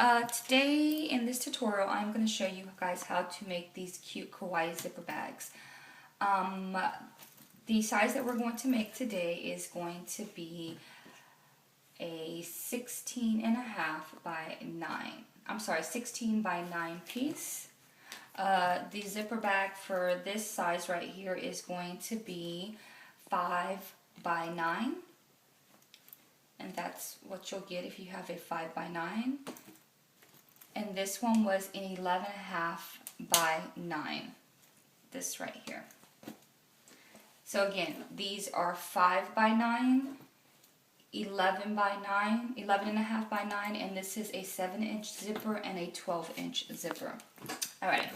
Today in this tutorial, I'm going to show you guys how to make these cute kawaii zipper bags. The size that we're going to make today is going to be a 16 by 16 by 9 piece. The zipper bag for this size right here is going to be 5 by 9. And that's what you'll get if you have a 5 by 9. And this one was an 11.5 by 9. This right here. So again, these are 5 by 9, 11 by 9, 11.5 by 9, and this is a 7-inch zipper and a 12-inch zipper. Alright,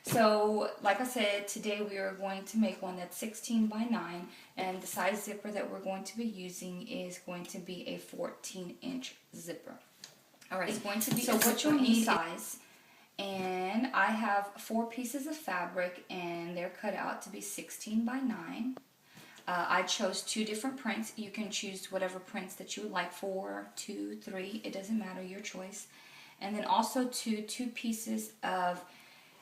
so like I said, today we are going to make one that's 16 by 9, and the size zipper that we're going to be using is going to be a 14-inch zipper. Alright, it's going to be what you'll need size. And I have 4 pieces of fabric, and they're cut out to be 16 by 9. I chose 2 different prints. You can choose whatever prints that you would like, 4, 2, 3, it doesn't matter, your choice. And then also 2 pieces of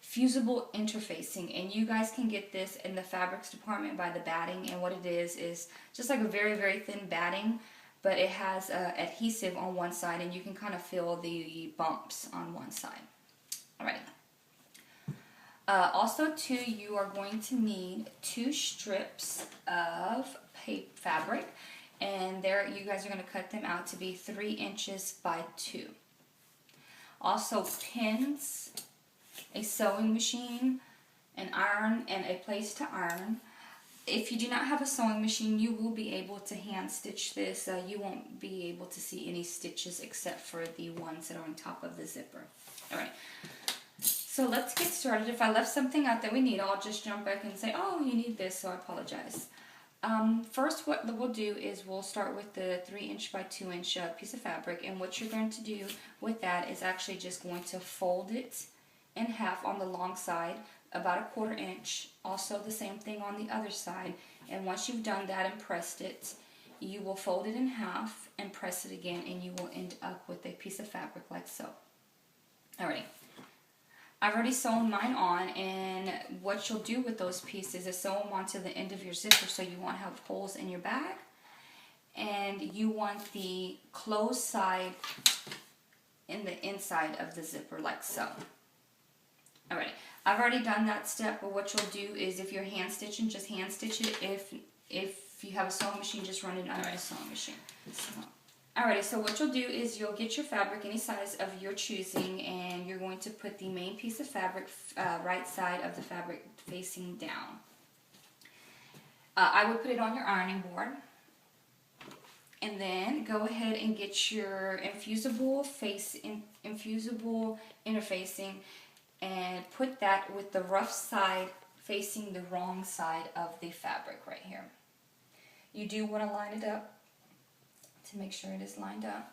fusible interfacing, and you guys can get this in the fabrics department by the batting, and what it is just like a very, very thin batting, but it has adhesive on one side, and you can kind of feel the bumps on one side. Alright. Also, too, you are going to need 2 strips of fabric, and there you guys are going to cut them out to be 3 inches by 2. Also, pins, a sewing machine, an iron, and a place to iron. If you do not have a sewing machine, you will be able to hand stitch this. You won't be able to see any stitches except for the ones that are on top of the zipper. Alright. So let's get started. If I left something out that we need, I'll just jump back and say, oh, you need this, so I apologize. First, what we'll do is we'll start with the 3-inch by 2-inch piece of fabric, and what you're going to do with that is actually just going to fold it in half on the long side, about 1/4 inch. Also the same thing on the other side, and once you've done that and pressed it, you will fold it in half and press it again, and you will end up with a piece of fabric like so. Alrighty. I've already sewn mine on, and what you'll do with those pieces is sew them onto the end of your zipper so you won't have holes in your bag. And you want the closed side in the inside of the zipper like so. Alright, I've already done that step, but what you'll do is if you're hand stitching, just hand stitch it. If you have a sewing machine, just run it under the sewing machine. Alrighty, so what you'll do is you'll get your fabric any size of your choosing, and you're going to put the main piece of fabric right side of the fabric facing down. I would put it on your ironing board, and then go ahead and get your infusible interfacing, and put that with the rough side facing the wrong side of the fabric right here. You do want to line it up to make sure it is lined up.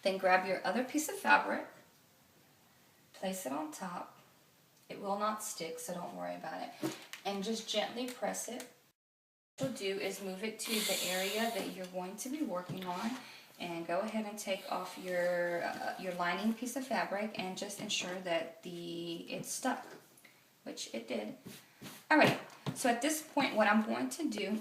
Then grab your other piece of fabric, place it on top. It will not stick, so don't worry about it. And just gently press it. What you'll do is move it to the area that you're going to be working on, and go ahead and take off your lining piece of fabric and just ensure that it's stuck, which it did. Alright, so at this point what I'm going to do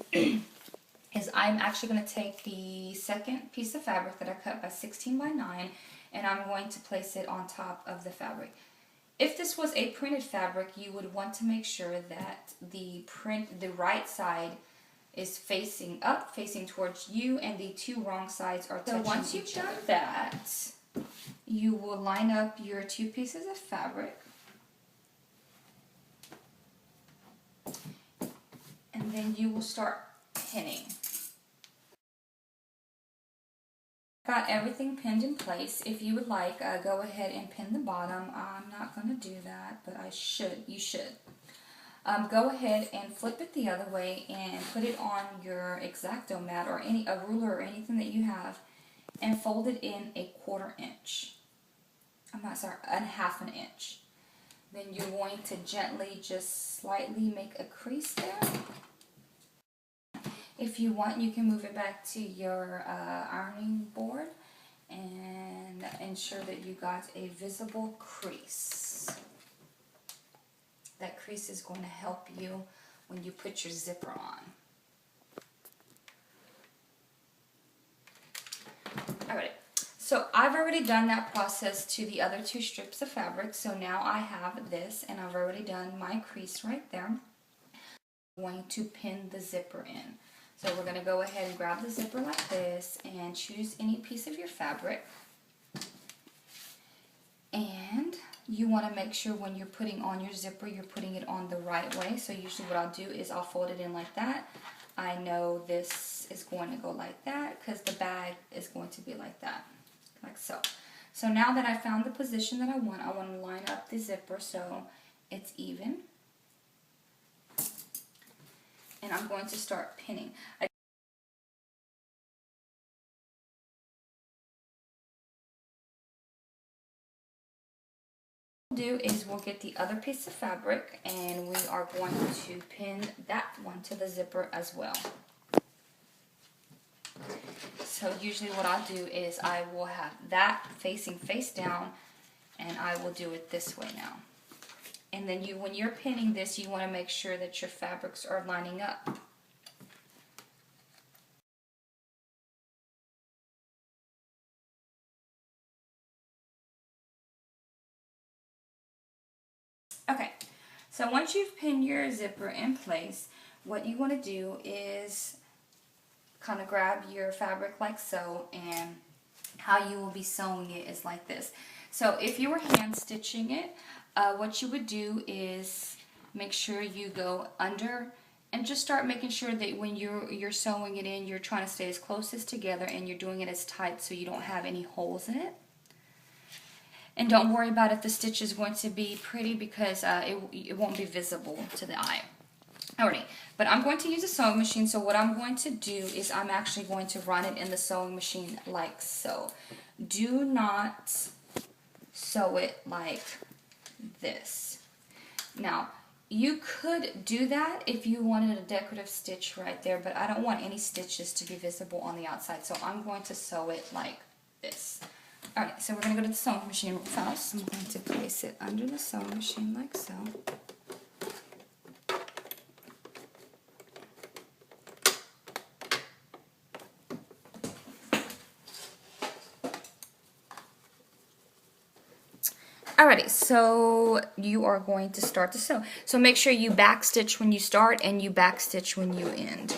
is I'm actually going to take the second piece of fabric that I cut by 16 by 9, and I'm going to place it on top of the fabric. If this was a printed fabric, you would want to make sure that the right side is facing up, facing towards you, and the 2 wrong sides are touching each other. So once you've done that, you will line up your 2 pieces of fabric, and then you will start pinning. Got everything pinned in place. If you would like, go ahead and pin the bottom. I'm not going to do that, but you should. Go ahead and flip it the other way and put it on your X-Acto mat or a ruler or anything that you have, and fold it in a 1/4 inch. I'm not sorry, a 1/2 inch. Then you're going to gently just slightly make a crease there. If you want, you can move it back to your ironing board and ensure that you got a visible crease. That crease is going to help you when you put your zipper on. Alright, so I've already done that process to the other 2 strips of fabric, so now I have this and I've already done my crease right there. I'm going to pin the zipper in. So we're going to go ahead and grab the zipper like this and choose any piece of your fabric. And you want to make sure when you're putting on your zipper, you're putting it on the right way. So usually what I'll do is I'll fold it in like that. I know this is going to go like that because the bag is going to be like that, like so. So now that I found the position that I want to line up the zipper so it's even. And I'm going to start pinning. Do is we'll get the other piece of fabric and we are going to pin that one to the zipper as well. So usually what I'll do is I will have that facing face down and I will do it this way now. And then when you're pinning this, you want to make sure that your fabrics are lining up. Okay, so once you've pinned your zipper in place, what you want to do is kind of grab your fabric like so, and how you will be sewing it is like this. So if you were hand stitching it, what you would do is make sure you go under and just start making sure that when you're sewing it in, you're trying to stay as close as together and you're doing it as tight so you don't have any holes in it. And don't worry about if the stitch is going to be pretty because it won't be visible to the eye. Alrighty, but I'm going to use a sewing machine, so what I'm going to do is I'm actually going to run it in the sewing machine like so. Do not sew it like this. Now, you could do that if you wanted a decorative stitch right there, but I don't want any stitches to be visible on the outside, so I'm going to sew it like this. Alright, so we're going to go to the sewing machine real fast. I'm going to place it under the sewing machine like so. Alrighty, so you are going to start to sew. So make sure you back stitch when you start and you back stitch when you end.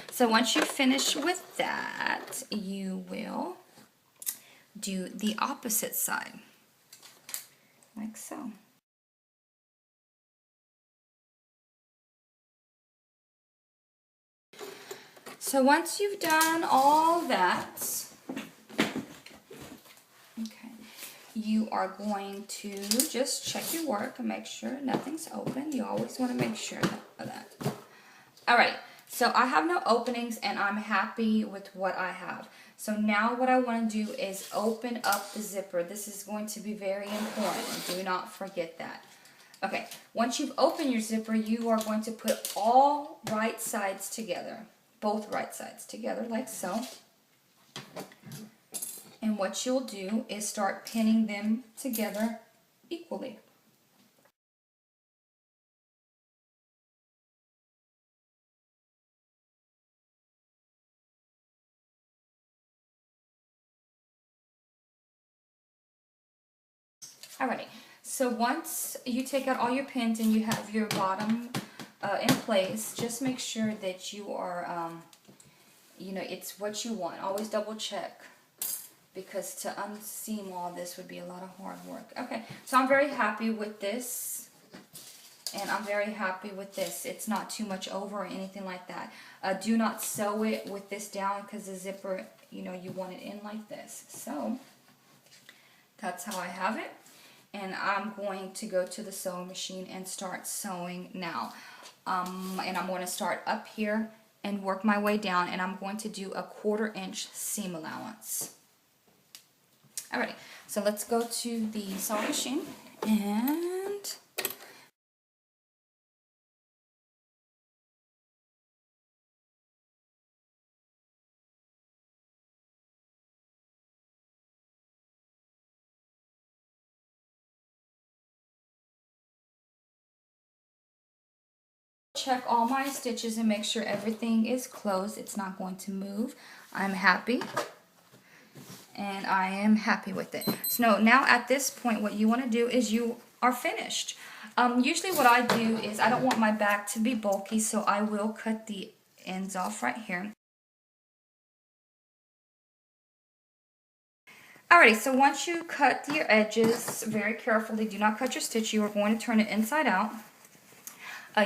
So once you finish with that, you will do the opposite side, like so. So once you've done all that, okay, you are going to just check your work and make sure nothing's open. You always want to make sure of that. Alright, so I have no openings and I'm happy with what I have. So now what I want to do is open up the zipper. This is going to be very important. Do not forget that. Okay, once you've opened your zipper, you are going to put all right sides together. Both right sides together like so. And what you'll do is start pinning them together equally. Alrighty, so once you take out all your pins and you have your bottom in place, just make sure that you are, you know, it's what you want. Always double check, because to unseam all this would be a lot of hard work. Okay, so I'm very happy with this, and I'm very happy with this. It's not too much over or anything like that. Do not sew it with this down because the zipper, you know, you want it in like this. So that's how I have it. And I'm going to go to the sewing machine and start sewing now. And I'm going to start up here and work my way down, and I'm going to do a 1/4 inch seam allowance. Alrighty, so let's go to the sewing machine and check all my stitches and make sure everything is closed. It's not going to move. I'm happy. And I am happy with it. So now at this point, what you want to do is you are finished. Usually what I do is I don't want my back to be bulky, so I will cut the ends off right here. Alrighty, so once you cut your edges very carefully, do not cut your stitch. You are going to turn it inside out.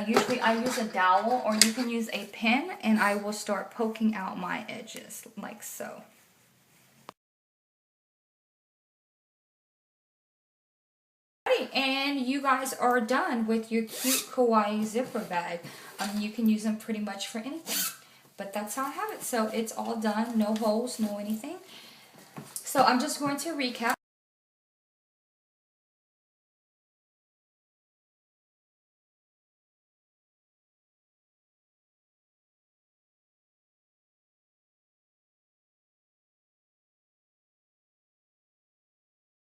Usually I use a dowel, or you can use a pin, and I will start poking out my edges like so. And you guys are done with your cute kawaii zipper bag. You can use them pretty much for anything. But that's how I have it. So it's all done. No holes, no anything. So I'm just going to recap.